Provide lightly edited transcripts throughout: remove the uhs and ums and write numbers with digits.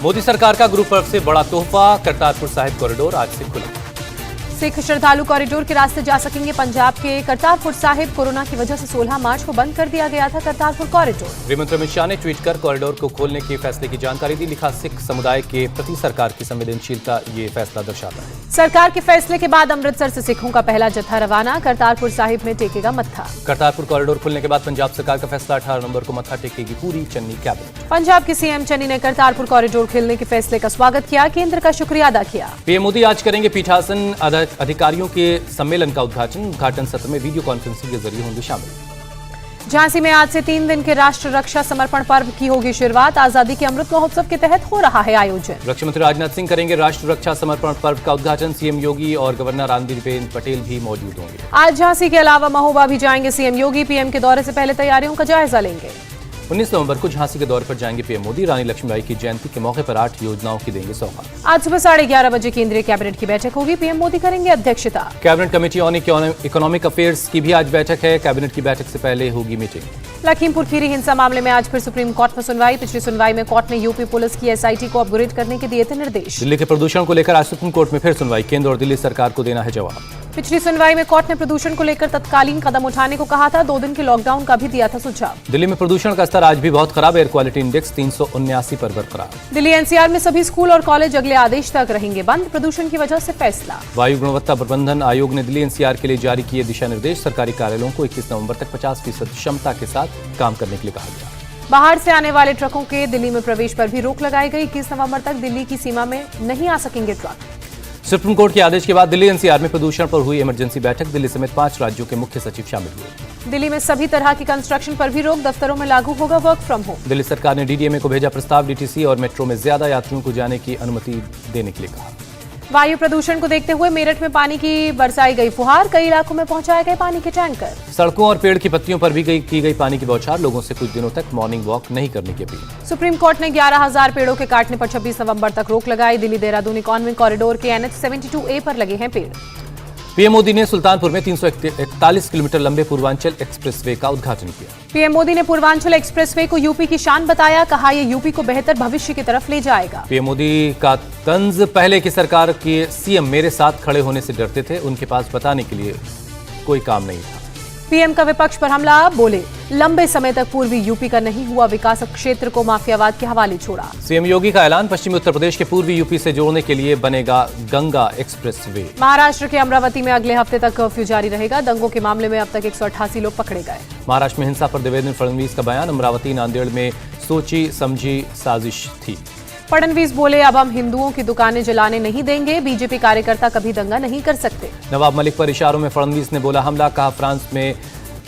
मोदी सरकार का गुरु पर्व से बड़ा तोहफा, करतारपुर साहिब कॉरिडोर आज से खुला। सिख श्रद्धालु कॉरिडोर के रास्ते जा सकेंगे। पंजाब के करतारपुर साहिब कोरोना की वजह से 16 मार्च को बंद कर दिया गया था करतारपुर कॉरिडोर। गृहमंत्री अमित शाह ने ट्वीट कर कॉरिडोर को खोलने के फैसले की जानकारी दी। लिखा, सिख समुदाय के प्रति सरकार की संवेदनशीलता ये फैसला दर्शाता है। सरकार के फैसले के बाद अमृतसर से सिखों का पहला जत्था रवाना, करतारपुर साहिब में टेकेगा मत्था। करतारपुर कॉरिडोर खुलने के बाद पंजाब सरकार का फैसला, 18 नवंबर को मत्था टेकेगी पूरी चन्नी कैबिनेट। पंजाब के सीएम चन्नी ने करतारपुर कॉरिडोर खोलने के फैसले का स्वागत किया, केंद्र का शुक्रिया अदा किया। पीएम मोदी आज करेंगे पीठासन अधिकारियों के सम्मेलन का उद्घाटन सत्र में वीडियो कॉन्फ्रेंसिंग के जरिए होंगे शामिल। झांसी में आज से 3 दिन के राष्ट्र रक्षा समर्पण पर्व की होगी शुरुआत। आजादी के अमृत महोत्सव के तहत हो रहा है आयोजन। रक्षा मंत्री राजनाथ सिंह करेंगे राष्ट्र रक्षा समर्पण पर्व का उद्घाटन। सीएम योगी और गवर्नर आनंदीबेन पटेल भी मौजूद होंगे। आज झांसी के अलावा महोबा भी जाएंगे सीएम योगी। पीएम के दौरे से पहले तैयारियों का जायजा लेंगे। 19 नवंबर को झांसी के दौरे पर जाएंगे पीएम मोदी। रानी लक्ष्मीबाई की जयंती के मौके पर 8 योजनाओं की देंगे सौगात। आज सुबह 11:30 बजे केंद्रीय कैबिनेट की बैठक होगी। पीएम मोदी करेंगे अध्यक्षता। Cabinet committee on economic affairs की भी आज बैठक है। कैबिनेट की बैठक से पहले होगी मीटिंग। लखीमपुर खीरी हिंसा मामले में आज फिर सुप्रीम कोर्ट में सुनवाई। पिछली सुनवाई में कोर्ट ने यूपी पुलिस की एसआईटी को अपग्रेड करने के दिए थे निर्देश। दिल्ली के प्रदूषण को लेकर आज सुप्रीम कोर्ट में फिर सुनवाई। केंद्र और दिल्ली सरकार को देना है जवाब। पिछली सुनवाई में कोर्ट ने प्रदूषण को लेकर तत्कालीन कदम उठाने को कहा था। 2 दिन के लॉकडाउन का भी दिया था सुझाव। दिल्ली में प्रदूषण का स्तर आज भी बहुत खराब। एयर क्वालिटी इंडेक्स 379 पर बरकरार। दिल्ली एनसीआर में सभी स्कूल और कॉलेज अगले आदेश तक रहेंगे बंद। प्रदूषण की वजह से फैसला। वायु गुणवत्ता प्रबंधन आयोग ने दिल्ली एनसीआर के लिए जारी किए दिशा निर्देश। सरकारी कार्यालयों को 21 नवंबर तक 50% क्षमता के साथ काम करने के लिए कहा गया। बाहर से आने वाले ट्रकों के दिल्ली में प्रवेश पर भी रोक लगाई गई। 21 नवंबर तक दिल्ली की सीमा में नहीं आ सकेंगे ट्रक। सुप्रीम कोर्ट के आदेश के बाद दिल्ली एनसीआर में प्रदूषण पर हुई इमरजेंसी बैठक। दिल्ली समेत 5 राज्यों के मुख्य सचिव शामिल हुए। दिल्ली में सभी तरह की कंस्ट्रक्शन पर भी रोक। दफ्तरों में लागू होगा वर्क फ्रॉम होम। दिल्ली सरकार ने डीडीएमए को भेजा प्रस्ताव। डीटीसी और मेट्रो में ज्यादा यात्रियों को जाने की अनुमति देने के लिए कहा। वायु प्रदूषण को देखते हुए मेरठ में पानी की बरसाई गई फुहार। कई इलाकों में पहुंचाए गए पानी के टैंकर। सड़कों और पेड़ की पत्तियों पर भी की गई पानी की बौछार। लोगों से कुछ दिनों तक मॉर्निंग वॉक नहीं करने की अपील। सुप्रीम कोर्ट ने 11,000 पेड़ों के काटने पर 26 नवंबर तक रोक लगाई। दिल्ली देहरादून इकोनॉमिक कॉरिडोर के NH 72A पर लगे हैं पेड़। पीएम मोदी ने सुल्तानपुर में 341 किलोमीटर लंबे पूर्वांचल एक्सप्रेसवे का उद्घाटन किया। पीएम मोदी ने पूर्वांचल एक्सप्रेसवे को यूपी की शान बताया। कहा यह यूपी को बेहतर भविष्य की तरफ ले जाएगा। पीएम मोदी का तंज, पहले की सरकार के सीएम मेरे साथ खड़े होने से डरते थे, उनके पास बताने के लिए कोई काम नहीं था। पीएम का विपक्ष पर हमला, बोले लंबे समय तक पूर्वी यूपी का नहीं हुआ विकास, क्षेत्र को माफियावाद के हवाले छोड़ा। सीएम योगी का ऐलान, पश्चिमी उत्तर प्रदेश के पूर्वी यूपी से जोड़ने के लिए बनेगा गंगा एक्सप्रेसवे। महाराष्ट्र के अमरावती में अगले हफ्ते तक कर्फ्यू जारी रहेगा। दंगों के मामले में अब तक 188 लोग पकड़े गए। महाराष्ट्र में हिंसा पर देवेंद्र फडणवीस का बयान, अमरावती नांदेड़ में सोची समझी साजिश थी। फडणवीस बोले अब हम हिंदुओं की दुकानें जलाने नहीं देंगे। बीजेपी कार्यकर्ता कभी दंगा नहीं कर सकते। नवाब मलिक पर इशारों में फडणवीस ने बोला हमला। कहा फ्रांस में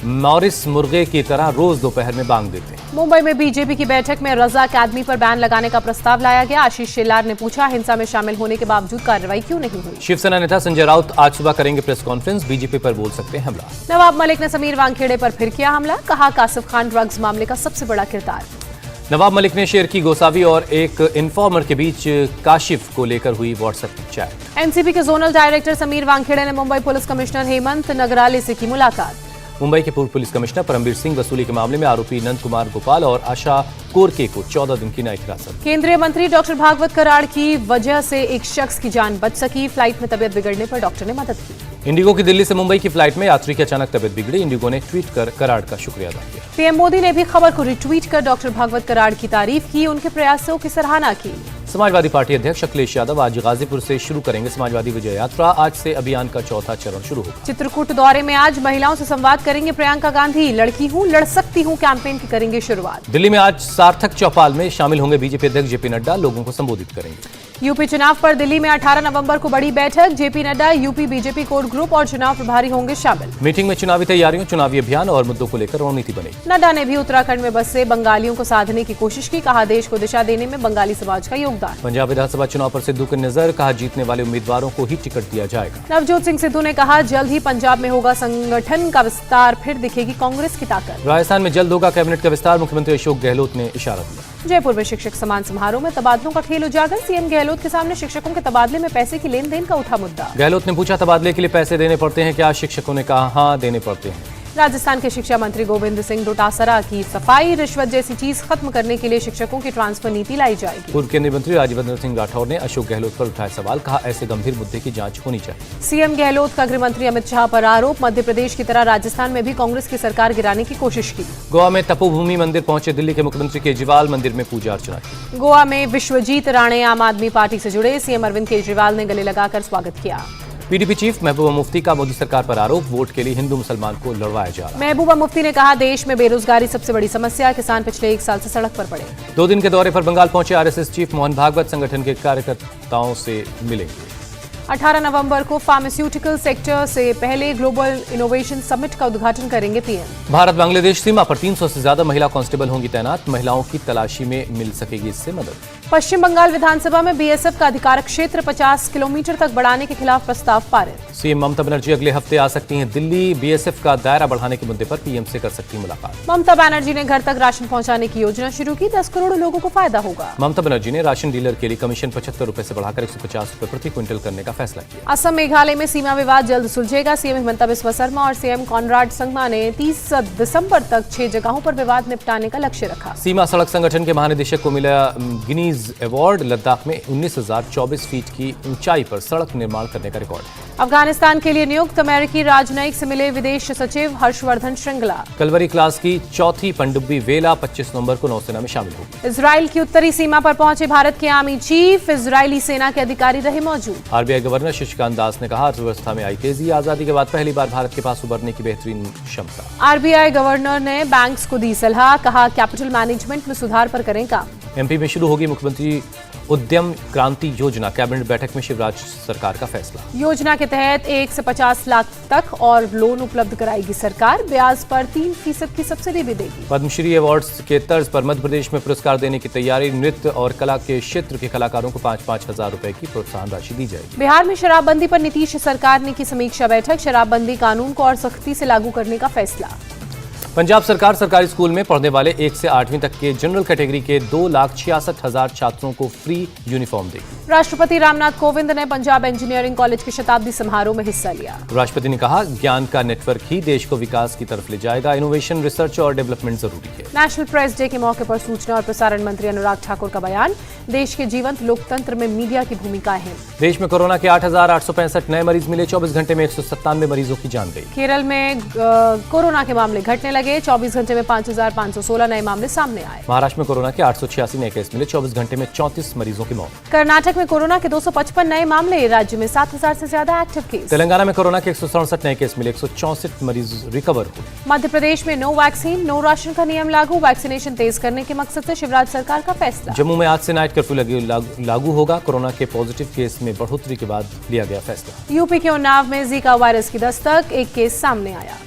मॉरिस मुर्गे की तरह रोज दोपहर में बांग देते। मुंबई में बीजेपी की बैठक में रजा अकादमी पर बैन लगाने का प्रस्ताव लाया गया। आशीष शेलार ने पूछा हिंसा में शामिल होने के बावजूद कार्रवाई क्यों नहीं हुई। शिवसेना नेता संजय राउत आज सुबह करेंगे प्रेस कॉन्फ्रेंस। बीजेपी पर बोल सकते हैं हमला। नवाब मलिक ने समीर वानखेड़े पर फिर किया हमला। कहा कासिफ खान ड्रग्स मामले का सबसे बड़ा किरदार। नवाब मलिक ने शेर की गोसावी और एक इन्फॉर्मर के बीच काशिफ को लेकर हुई व्हाट्सएप चैट। एनसीबी के जोनल डायरेक्टर समीर वानखेड़े ने मुंबई पुलिस कमिश्नर हेमंत नगराले से की मुलाकात। मुंबई के पूर्व पुलिस कमिश्नर परमबीर सिंह वसूली के मामले में आरोपी नंद कुमार गोपाल और आशा कोरके को 14 दिन की न्यायिक हिरासत। केंद्रीय मंत्री डॉक्टर भागवत कराड़ की वजह से एक शख्स की जान बच सकी। फ्लाइट में तबियत बिगड़ने पर डॉक्टर ने मदद की। इंडिगो की दिल्ली से मुंबई की फ्लाइट में यात्री की अचानक तबियत बिगड़ी। इंडिगो ने ट्वीट कर कराड़ का शुक्रिया अदा किया। पीएम मोदी ने भी खबर को रिट्वीट कर डॉक्टर भागवत कराड़ की तारीफ की, उनके प्रयासों की सराहना की। समाजवादी पार्टी अध्यक्ष अखिलेश यादव आज गाजीपुर से शुरू करेंगे समाजवादी विजय यात्रा। आज से अभियान का चौथा चरण शुरू होगा। चित्रकूट दौरे में आज महिलाओं से संवाद करेंगे प्रियंका गांधी। लड़की हूं, लड़ सकती हूं कैंपेन की करेंगे शुरुआत। दिल्ली में आज सार्थक चौपाल में शामिल होंगे बीजेपी अध्यक्ष जेपी नड्डा। लोगों को संबोधित करेंगे। यूपी चुनाव पर दिल्ली में 18 नवंबर को बड़ी बैठक। JP Nadda, UP BJP core group और चुनाव प्रभारी होंगे शामिल। मीटिंग में चुनावी तैयारियों, चुनावी अभियान और मुद्दों को लेकर रणनीति बनेगी। नड्डा ने भी उत्तराखंड में बसे बंगालियों को साधने की कोशिश की। कहा देश को दिशा देने में बंगाली समाज का योगदान। पंजाब विधानसभा चुनाव पर सिद्धू की नजर। कहा जीतने वाले उम्मीदवारों को ही टिकट दिया जाएगा। नवजोत सिंह सिद्धू ने कहा जल्द ही पंजाब में होगा संगठन का विस्तार, फिर दिखेगी कांग्रेस की ताकत। राजस्थान में जल्द होगा कैबिनेट का विस्तार। मुख्यमंत्री अशोक गहलोत ने इशारा दिया। जयपुर में शिक्षक सम्मान समारोह में तबादलों का खेल उजागर। सीएम गहलोत के सामने शिक्षकों के तबादले में पैसे की लेन देन का उठा मुद्दा। गहलोत ने पूछा तबादले के लिए पैसे देने पड़ते हैं क्या? शिक्षकों ने कहा हाँ देने पड़ते हैं। राजस्थान के शिक्षा मंत्री गोविंद सिंह डोटासरा की सफाई, रिश्वत जैसी चीज खत्म करने के लिए शिक्षकों की ट्रांसफर नीति लाई जाएगी। पूर्व केंद्रीय मंत्री राज्यवर्धन सिंह राठौर ने अशोक गहलोत पर उठाया सवाल, कहा ऐसे गंभीर मुद्दे की जांच होनी चाहिए। सीएम गहलोत का गृह मंत्री अमित शाह पर आरोप, मध्य प्रदेश की तरह राजस्थान में भी कांग्रेस की सरकार गिराने की कोशिश की। गोवा में तपोभूमि मंदिर पहुंचे दिल्ली के मुख्यमंत्री केजरीवाल, मंदिर में पूजा अर्चना की। गोवा में विश्वजीत राणे आम आदमी पार्टी से जुड़े, सीएम अरविंद केजरीवाल ने गले लगाकर स्वागत किया। पीडीपी चीफ महबूबा मुफ्ती का मोदी सरकार पर आरोप, वोट के लिए हिंदू मुसलमान को लड़वाया जा रहा है। महबूबा मुफ्ती ने कहा देश में बेरोजगारी सबसे बड़ी समस्या, किसान पिछले 1 साल से सड़क पर पड़े। 2 दिन के दौरे पर बंगाल पहुंचे आरएसएस चीफ मोहन भागवत, संगठन के कार्यकर्ताओं से मिलेंगे। 18 नवंबर को फार्मास्यूटिकल सेक्टर से पहले ग्लोबल इनोवेशन समिट का उद्घाटन करेंगे पीएम। भारत बांग्लादेश सीमा पर 300 से ज्यादा महिला कांस्टेबल होंगी तैनात, महिलाओं की तलाशी में मिल सकेगी इससे मदद। पश्चिम बंगाल विधानसभा में बीएसएफ का अधिकारक क्षेत्र 50 किलोमीटर तक बढ़ाने के खिलाफ प्रस्ताव पारित। सीएम ममता बनर्जी अगले हफ्ते आ सकती हैं दिल्ली, बीएसएफ का दायरा बढ़ाने के मुद्दे पर पीएम से कर सकती मुलाकात। ममता बनर्जी ने घर तक राशन पहुंचाने की योजना शुरू की, 10 करोड़ लोगों को फायदा होगा। ममता बनर्जी ने राशन डीलर के लिए कमीशन 75 रुपए से बढ़ाकर 150 रुपए प्रति क्विंटल करने का फैसला किया। असम मेघालय में सीमा विवाद जल्द सुलझेगा, सीएम हिमंता बिस्वा शर्मा और सीएम कॉनराड संगमा ने 30 दिसंबर तक 6 जगहों पर विवाद निपटाने का लक्ष्य रखा। सीमा सड़क संगठन के महानिदेशक को मिला गिनीज अवार्ड, लद्दाख में 19,024 फीट की ऊंचाई पर सड़क निर्माण करने का रिकॉर्ड। अफगानिस्तान के लिए नियुक्त अमेरिकी राजनयिक से मिले विदेश सचिव हर्षवर्धन श्रृंगला। कलवरी क्लास की चौथी पनडुब्बी वेला 25 नवंबर को नौसेना में शामिल होगी। इजराइल की उत्तरी सीमा पर पहुंचे भारत के आर्मी चीफ, इजरायली सेना के अधिकारी रहे मौजूद। आरबीआई गवर्नर शशिकांत दास ने कहा अर्थव्यवस्था में आई तेजी, आजादी के बाद पहली बार भारत के पास उभरने की बेहतरीन क्षमता। आरबीआई गवर्नर ने बैंक्स को दी सलाह, कहा कैपिटल मैनेजमेंट में सुधार पर करें काम। एमपी में शुरू होगी मुख्यमंत्री उद्यम क्रांति योजना, कैबिनेट बैठक में शिवराज सरकार का फैसला। योजना के तहत 1 से 50 लाख तक और लोन उपलब्ध कराएगी सरकार, ब्याज पर 3% की सब्सिडी भी देगी। पद्मश्री अवार्ड्स के तर्ज पर मध्य प्रदेश में पुरस्कार देने की तैयारी, नृत्य और कला के क्षेत्र के कलाकारों को 5-5 हजार रुपए की प्रोत्साहन राशि दी जाएगी। बिहार में शराबबंदी पर नीतीश सरकार ने की समीक्षा बैठक, शराबबंदी कानून को और सख्ती से लागू करने का फैसला। पंजाब सरकार सरकारी स्कूल में पढ़ने वाले 1 से 8वीं तक के जनरल कैटेगरी के 2,66,000 छात्रों को फ्री यूनिफॉर्म देगी। राष्ट्रपति रामनाथ कोविंद ने पंजाब इंजीनियरिंग कॉलेज के शताब्दी समारोह में हिस्सा लिया। राष्ट्रपति ने कहा ज्ञान का नेटवर्क ही देश को विकास की तरफ ले जाएगा, इनोवेशन, रिसर्च और डेवलपमेंट जरूरी है। नेशनल प्रेस डे के मौके पर सूचना और प्रसारण मंत्री अनुराग ठाकुर का बयान, देश के जीवंत लोकतंत्र में मीडिया की भूमिका है। देश में कोरोना के 8,865 नए मरीज मिले, 24 घंटे में 197 मरीजों की जान गई। केरल में कोरोना के मामले घटने लगे, 24 घंटे में 5,516 नए मामले सामने आए। महाराष्ट्र में कोरोना के 886 नए केस मिले, 24 घंटे में 34 मरीजों की मौत। कर्नाटक में कोरोना के 255 नए मामले, राज्य में 7,000 से ज्यादा एक्टिव केस। तेलंगाना में कोरोना के 167 नए केस मिले, 164 मरीज रिकवर हुए। मध्य प्रदेश में नो वैक्सीन नो राशन का नियम लागू, वैक्सीनेशन तेज करने के मकसद से शिवराज सरकार का फैसला। जम्मू में आज से नाइट कर्फ्यू लागू होगा, कोरोना के पॉजिटिव केस में बढ़ोतरी के बाद लिया गया फैसला। यूपी के उन्नाव में जीका वायरस की दस्तक, 1 केस सामने आया।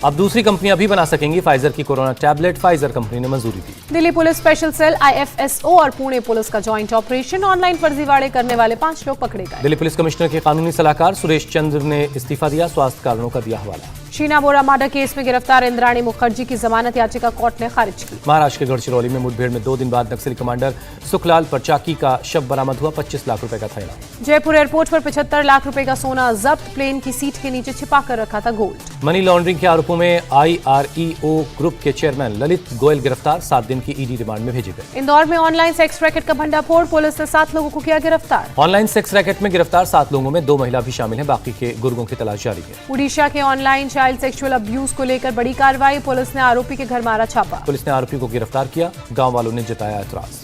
अब दूसरी कंपनियां भी बना सकेंगी फाइजर की कोरोना टैबलेट, फाइजर कंपनी ने मंजूरी दी। Delhi police special cell IFSO और पुणे पुलिस का जॉइंट ऑपरेशन, ऑनलाइन फर्जीवाड़े करने वाले 5 लोग पकड़े गए। दिल्ली पुलिस कमिश्नर के कानूनी सलाहकार सुरेश चंद्र ने इस्तीफा दिया, स्वास्थ्य कारणों का दिया हवाला। शीना बोरा मर्डर केस में गिरफ्तार इंद्राणी मुखर्जी की जमानत याचिका कोर्ट ने खारिज की। महाराष्ट्र के गढ़चिरौली में मुठभेड़ में 2 दिन बाद नक्सली कमांडर सुखलाल परचाकी का शव बरामद हुआ, 25 लाख रुपए का था इनाम। जयपुर एयरपोर्ट पर 75 लाख रुपए का सोना जब्त, प्लेन की सीट के नीचे छिपा कर रखा था गोल्ड। मनी लॉन्ड्रिंग के आरोपों में आईआरईओ ग्रुप के चेयरमैन ललित गोयल गिरफ्तार, 7 दिन की ईडी रिमांड में भेजे गए। इंदौर में ऑनलाइन सेक्स रैकेट का भंडाफोड़, पुलिस ने 7 लोगों को किया गिरफ्तार। ऑनलाइन सेक्स रैकेट में गिरफ्तार 7 लोगों में 2 महिला भी शामिल हैं, बाकी के गुर्गों की तलाश जारी है। उड़ीसा के ऑनलाइन चाइल्ड सेक्सुअल अब्यूज को लेकर बड़ी कार्रवाई, पुलिस ने आरोपी के घर मारा छापा। पुलिस ने आरोपी को गिरफ्तार किया, गांव वालों ने जताया एतराज।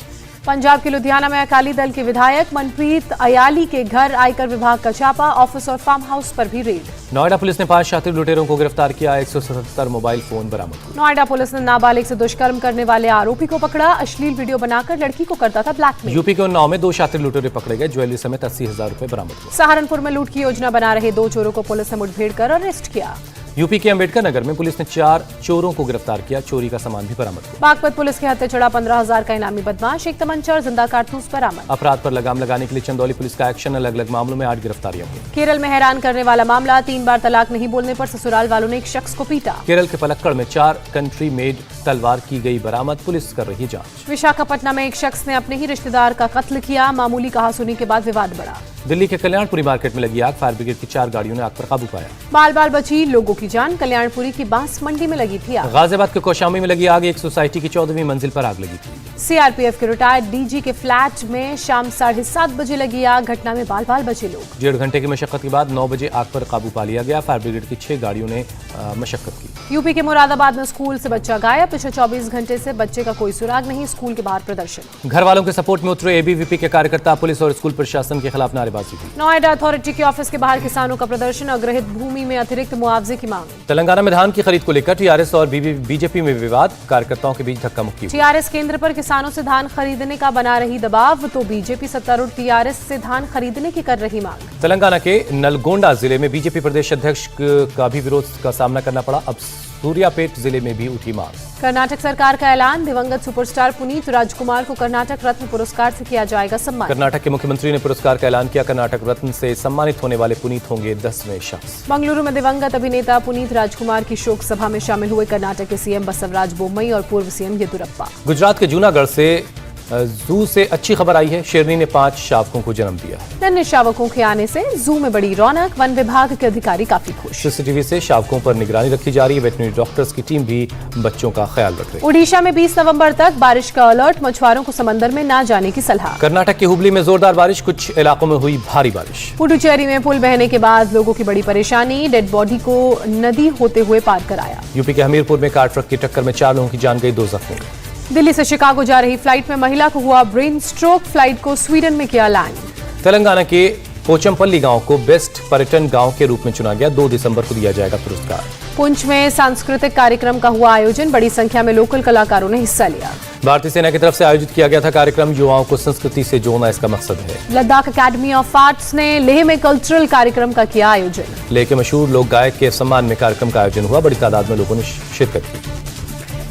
पंजाब के लुधियाना में अकाली दल के विधायक मनप्रीत अयाली के घर आयकर विभाग का छापा, ऑफिस और फार्म हाउस पर भी रेड। नोएडा पुलिस ने 5 शातिर लुटेरों को गिरफ्तार किया, 177 मोबाइल फोन बरामद हुए। नोएडा पुलिस ने नाबालिग से दुष्कर्म करने वाले आरोपी को पकड़ा, अश्लील वीडियो बनाकर लड़की को करता था ब्लैकमेल। यूपी के उन्नाव में 2 शातिर लुटेरे पकड़े गए, ज्वेलरी समेत 80,000 रुपए बरामद हुए। सहारनपुर में लूट की योजना बना रहे 2 चोरों को पुलिस ने मुठभेड़ कर अरेस्ट किया। यूपी के अंबेडकर नगर में पुलिस ने 4 चोरों को गिरफ्तार किया, चोरी का सामान भी बरामद हुआ। बागपत पुलिस के हत्थे चढ़ा 15,000 का इनामी बदमाश, एक तमंचा और जिंदा कारतूस बरामद। अपराध पर लगाम लगाने के लिए चंदौली पुलिस का एक्शन, अलग अलग मामलों में 8 गिरफ्तारियां हुई। केरल में हैरान करने वाला मामला, 3 बार तलाक नहीं बोलने पर ससुराल वालों ने एक शख्स को पीटा। केरल के पलक्कड़ में 4 कंट्री मेड तलवार की गई बरामद, पुलिस कर रही जांच। विशाखापट्टनम में एक शख्स ने अपने ही रिश्तेदार का कत्ल किया, मामूली कहासुनी के बाद विवाद बढ़ा। दिल्ली के कल्याणपुरी मार्केट में लगी आग, फायर ब्रिगेड की 4 गाड़ियों ने आग पर काबू पाया। बाल बाल बची लोगों की जान, कल्याणपुरी की बांस मंडी में लगी थी आग। गाजियाबाद के कौशाम्बी में लगी आग, एक सोसाइटी की 14वीं मंजिल पर आग लगी थी। सीआरपीएफ के रिटायर्ड डीजी के फ्लैट में शाम 7:30 बजे लगी आग, घटना में बाल बाल बचे लोग। 1.5 घंटे की मशक्कत के बाद 9 बजे आग पर काबू पा लिया गया। फायर ब्रिगेड की 6 गाड़ियों ने मशक्कत की। यूपी के मुरादाबाद में स्कूल से बच्चा गायब, पिछले 24 घंटे से बच्चे का कोई सुराग नहीं, स्कूल के बाहर प्रदर्शन। घर वालों के सपोर्ट में उतरे एबीवीपी के कार्यकर्ता, पुलिस और स्कूल प्रशासन के खिलाफ नारेबाजी की। नोएडा अथॉरिटी के ऑफिस के बाहर किसानों का प्रदर्शन, अग्रहित भूमि में अतिरिक्त मुआवजे की मांग। तेलंगाना में धान की खरीद को लेकर टीआरएस और बीजेपी में विवाद, कार्यकर्ताओं के बीच धक्का मुक्की। टीआरएस केंद्र पर किसानों से धान खरीदने का बना रही दबाव, तो बीजेपी सत्तारूढ़ टीआरएस से धान खरीदने की कर रही मांग। तेलंगाना के नलगोंडा जिले में बीजेपी प्रदेश अध्यक्ष का भी विरोध का सामना करना पड़ा। अब सूर्यापेट जिले में भी उठी मांग। कर्नाटक सरकार का ऐलान, दिवंगत सुपरस्टार पुनीत राजकुमार को कर्नाटक रत्न पुरस्कार से किया जाएगा सम्मान। कर्नाटक के मुख्यमंत्री ने पुरस्कार का ऐलान किया। कर्नाटक रत्न से सम्मानित होने वाले पुनीत होंगे 10वें शख्स। मंगलुरु में दिवंगत अभिनेता पुनीत राजकुमार की शोक सभा में शामिल हुए कर्नाटक के सीएम बसवराज बोम्मई और पूर्व सीएम येदुरप्पा। गुजरात के जूनागढ़ से जू से अच्छी खबर आई है, शेरनी ने 5 शावकों को जन्म दिया है। नन्हे शावकों के आने से जू में बड़ी रौनक, वन विभाग के अधिकारी काफी खुश। सीसीटीवी से शावकों पर निगरानी रखी जा रही है। वेटरनरी डॉक्टर्स की टीम भी बच्चों का ख्याल रख रही है। ओडिशा में 20 नवंबर तक बारिश का अलर्ट, मछुआरों को समंदर में न जाने की सलाह। कर्नाटक के हुबली में जोरदार बारिश, कुछ इलाकों में हुई भारी बारिश। पुडुचेरी में पुल बहने के बाद लोगों की बड़ी परेशानी, डेड बॉडी को नदी होते हुए पार कराया। यूपी के हमीरपुर में कार ट्रक की टक्कर में 4 लोगों की जान गई, 2 जख्मी। दिल्ली से शिकागो जा रही फ्लाइट में महिला को हुआ ब्रेन स्ट्रोक, फ्लाइट को स्वीडन में किया लैंड। तेलंगाना के पोचमपल्ली गांव को बेस्ट पर्यटन गांव के रूप में चुना गया। 2 दिसंबर को दिया जाएगा पुरस्कार। पुंछ में सांस्कृतिक कार्यक्रम का हुआ आयोजन, बड़ी संख्या में लोकल कलाकारों ने हिस्सा लिया। भारतीय सेना की तरफ से आयोजित किया गया था कार्यक्रम, युवाओं को संस्कृति से जोड़ना इसका मकसद है। लद्दाख अकेडमी ऑफ आर्ट्स ने लेह में कल्चरल कार्यक्रम का किया आयोजन। लेह के मशहूर लोक गायक के सम्मान में कार्यक्रम का आयोजन हुआ, बड़ी तादाद में लोगों ने शिरकत की।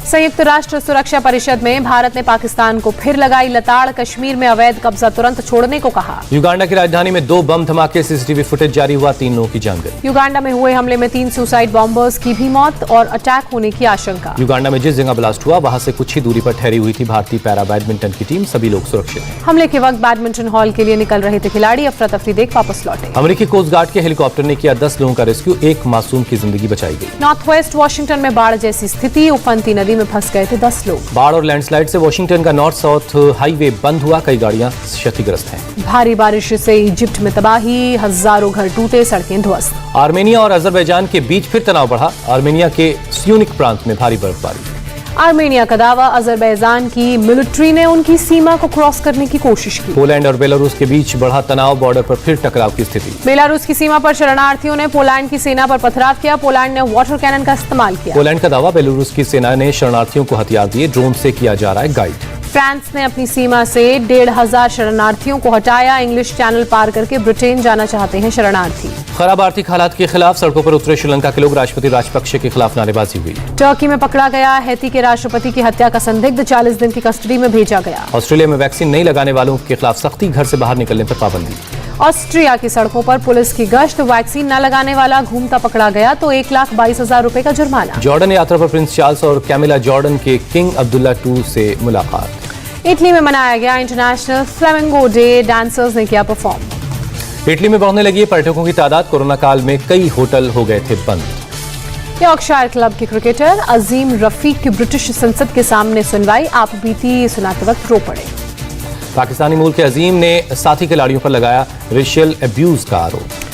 संयुक्त राष्ट्र सुरक्षा परिषद में भारत ने पाकिस्तान को फिर लगाई लताड़, कश्मीर में अवैध कब्जा तुरंत छोड़ने को कहा। युगांडा की राजधानी में 2 बम धमाके, सीसीटीवी फुटेज जारी हुआ, 3 लोगों की जान गई। युगांडा में हुए हमले में 3 सुसाइड बॉम्बर्स की भी मौत और अटैक होने की आशंका। युगांडा में जिस जगह ब्लास्ट हुआ वहां से कुछ ही दूरी पर ठहरी हुई थी भारतीय पैरा बैडमिंटन की टीम, सभी लोग सुरक्षित हैं। हमले के वक्त बैडमिंटन हॉल के लिए निकल रहे थे खिलाड़ी, अफरा तफरी देख वापस लौटे। अमेरिकी कोस्ट गार्ड के हेलीकॉप्टर ने किया 10 लोगों का रेस्क्यू, 1 मासूम की जिंदगी बचाई गई। नॉर्थ वेस्ट वॉशिंगटन में बाढ़ जैसी स्थिति, उफनती नदी में फंस गए थे 10 लोग। बाढ़ और लैंडस्लाइड से वॉशिंगटन का नॉर्थ साउथ हाईवे बंद हुआ, कई गाड़ियां क्षतिग्रस्त हैं। भारी बारिश से इजिप्ट में तबाही, हजारों घर टूटे, सड़कें ध्वस्त। आर्मेनिया और अजरबैजान के बीच फिर तनाव बढ़ा, आर्मेनिया के स्यूनिक प्रांत में भारी बर्फबारी। आर्मेनिया का दावा, अजरबैजान की मिलिट्री ने उनकी सीमा को क्रॉस करने की कोशिश की। पोलैंड और बेलारूस के बीच बढ़ा तनाव, बॉर्डर पर फिर टकराव की स्थिति। बेलारूस की सीमा पर शरणार्थियों ने पोलैंड की सेना पर पथराव किया, पोलैंड ने वाटर कैनन का इस्तेमाल किया। पोलैंड का दावा, बेलारूस की सेना ने शरणार्थियों को हथियार दिए, ड्रोन से किया जा रहा है गाइड। फ्रांस ने अपनी सीमा से 1,500 शरणार्थियों को हटाया, इंग्लिश चैनल पार करके ब्रिटेन जाना चाहते हैं शरणार्थी। खराब आर्थिक हालात के खिलाफ सड़कों पर उतरे श्रीलंका के लोग, राष्ट्रपति राजपक्षे के खिलाफ नारेबाजी हुई। टर्की में पकड़ा गया हैती के राष्ट्रपति की हत्या का संदिग्ध, 40 दिन की कस्टडी में भेजा गया। ऑस्ट्रेलिया में वैक्सीन नहीं लगाने वालों के खिलाफ सख्ती, घर से बाहर निकलने पर पाबंदी। ऑस्ट्रिया की सड़कों पर पुलिस की गश्त, वैक्सीन न लगाने वाला घूमता पकड़ा गया तो 1,22,000 रुपए का जुर्माना। जॉर्डन यात्रा पर प्रिंस चार्ल्स और कैमिला जॉर्डन के किंग अब्दुल्ला II से मुलाकात। इटली में मनाया गया इंटरनेशनल फ्लेमिंगो डे, डांसर्स ने किया परफॉर्म। इटली में बढ़ने लगी पर्यटकों की तादाद, कोरोना काल में कई होटल हो गए थे बंद। यॉर्कशायर क्लब के क्रिकेटर अजीम रफीक की ब्रिटिश संसद के सामने सुनवाई, आप बीती सुनाते वक्त रो पड़े। पाकिस्तानी मूल के अजीम ने साथी खिलाड़ियों पर लगाया रेशियल अब्यूज का आरोप।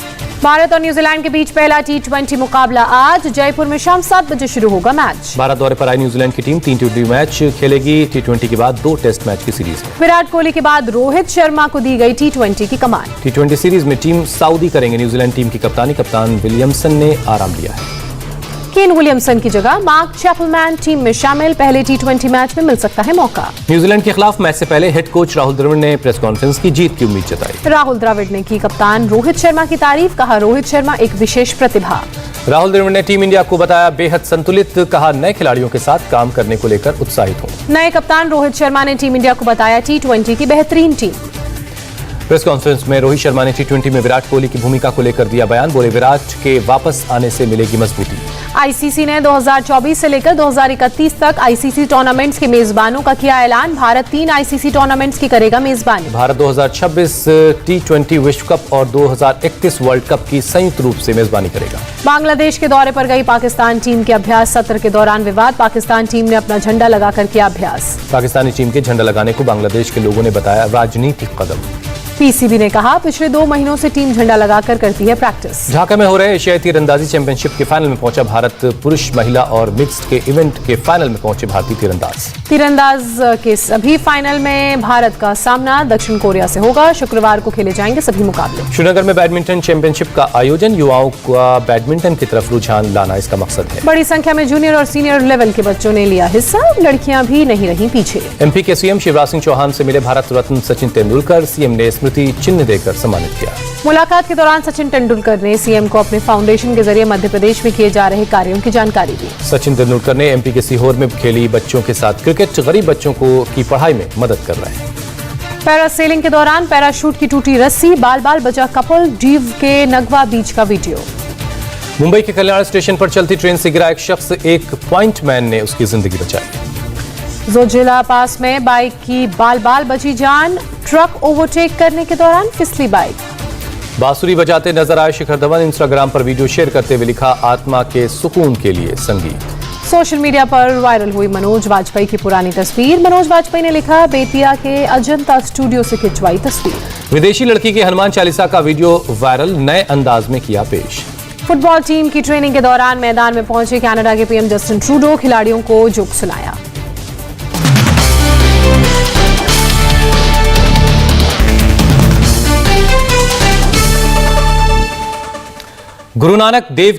भारत और न्यूजीलैंड के बीच पहला T20 मुकाबला आज, जयपुर में शाम 7 बजे शुरू होगा मैच। भारत दौरे पर आई न्यूजीलैंड की टीम 3 T20 मैच खेलेगी, T20 के बाद 2 टेस्ट मैच की सीरीज। विराट कोहली के बाद रोहित शर्मा को दी गई T20 की कमान। T20 सीरीज में टीम सऊदी करेंगे न्यूजीलैंड टीम की कप्तानी, कप्तान विलियमसन ने आराम लिया है। केन विलियमसन की जगह मार्क चैपलमैन टीम में शामिल, पहले T20 मैच में मिल सकता है मौका। न्यूजीलैंड के खिलाफ मैच से पहले हेड कोच राहुल द्रविड़ ने प्रेस कॉन्फ्रेंस की जीत की उम्मीद जताई। राहुल द्रविड़ ने की कप्तान रोहित शर्मा की तारीफ, कहा रोहित शर्मा एक विशेष प्रतिभा। राहुल द्रविड़ ने टीम इंडिया को बताया बेहद संतुलित, कहा नए खिलाड़ियों के साथ काम करने को लेकर उत्साहित हूं। नए कप्तान रोहित शर्मा ने टीम इंडिया को बताया T20 की बेहतरीन टीम। प्रेस कॉन्फ्रेंस में रोहित शर्मा ने टी20 में विराट कोहली की भूमिका को लेकर दिया बयान। बोले, विराट के वापस आने से मिलेगी मजबूती। आईसीसी ने 2024 से लेकर 2031 तक आईसीसी टूर्नामेंट्स के मेजबानों का किया ऐलान। भारत 3 आईसीसी टूर्नामेंट्स की करेगा मेजबानी। भारत 2026 टी20 विश्व कप और 2031 वर्ल्ड कप की संयुक्त रूप से मेजबानी करेगा। बांग्लादेश के दौरे पर गई पाकिस्तान टीम के अभ्यास सत्र के दौरान विवाद। पाकिस्तान टीम ने अपना झंडा लगाकर किया अभ्यास। पाकिस्तानी टीम के झंडा लगाने को बांग्लादेश के लोगों ने बताया राजनीतिक कदम। पीसीबी ने कहा, पिछले 2 महीनों से टीम झंडा लगाकर करती है प्रैक्टिस। ढाका में हो रहे एशियाई तीरंदाजी चैंपियनशिप के फाइनल में पहुंचा भारत। पुरुष, महिला और मिक्स्ड के इवेंट के फाइनल में पहुंचे भारतीय तीरंदाज के सभी फाइनल में भारत का सामना दक्षिण कोरिया से होगा। शुक्रवार को खेले जाएंगे सभी मुकाबले। श्रीनगर में बैडमिंटन चैंपियनशिप का आयोजन। युवाओं का बैडमिंटन की तरफ रुझान लाना इसका मकसद है। बड़ी संख्या में जूनियर और सीनियर लेवल के बच्चों ने लिया हिस्सा। लड़कियां भी नहीं रही पीछे। एमपी के सीएम शिवराज सिंह चौहान से मिले भारत रत्न सचिन तेंदुलकर। सीएम ने स्मृति चिन्ह देकर सम्मानित किया। मुलाकात के दौरान सचिन तेंदुलकर ने सीएम को अपने फाउंडेशन के जरिए मध्य प्रदेश में किए जा रहे कार्यों की जानकारी दी। सचिन तेंदुलकर ने एमपी के सीहोर में खेली बच्चों के साथ क्रिकेट। गरीब बच्चों को की पढ़ाई में मदद कर रहे हैं। पैरासेलिंग के दौरान पैराशूट की टूटी रस्सी। बाल बाल बचा कपल। दीव के नगवा बीच का वीडियो। मुंबई के कल्याण स्टेशन पर चलती ट्रेन से गिरा एक शख्स। एक पॉइंट मैन ने उसकी जिंदगी बचाई। जोजिला पास में बाइक की बाल बाल बची जान। ट्रक ओवरटेक करने के दौरान फिसली बाइक। बांसुरी बजाते नजर आए शिखर धवन। इंस्टाग्राम पर वीडियो शेयर करते हुए लिखा, आत्मा के सुकून के लिए संगीत। सोशल मीडिया पर वायरल हुई मनोज वाजपेयी की पुरानी तस्वीर। मनोज वाजपेयी ने लिखा, बेतिया के अजंता स्टूडियो से खिंचवाई तस्वीर। विदेशी लड़की के हनुमान चालीसा का वीडियो वायरल। नए अंदाज में किया पेश। फुटबॉल टीम की ट्रेनिंग के दौरान मैदान में पहुंचे कनाडा के पीएम जस्टिन ट्रूडो। खिलाड़ियों को जोक सुनाया। गुरु नानक देव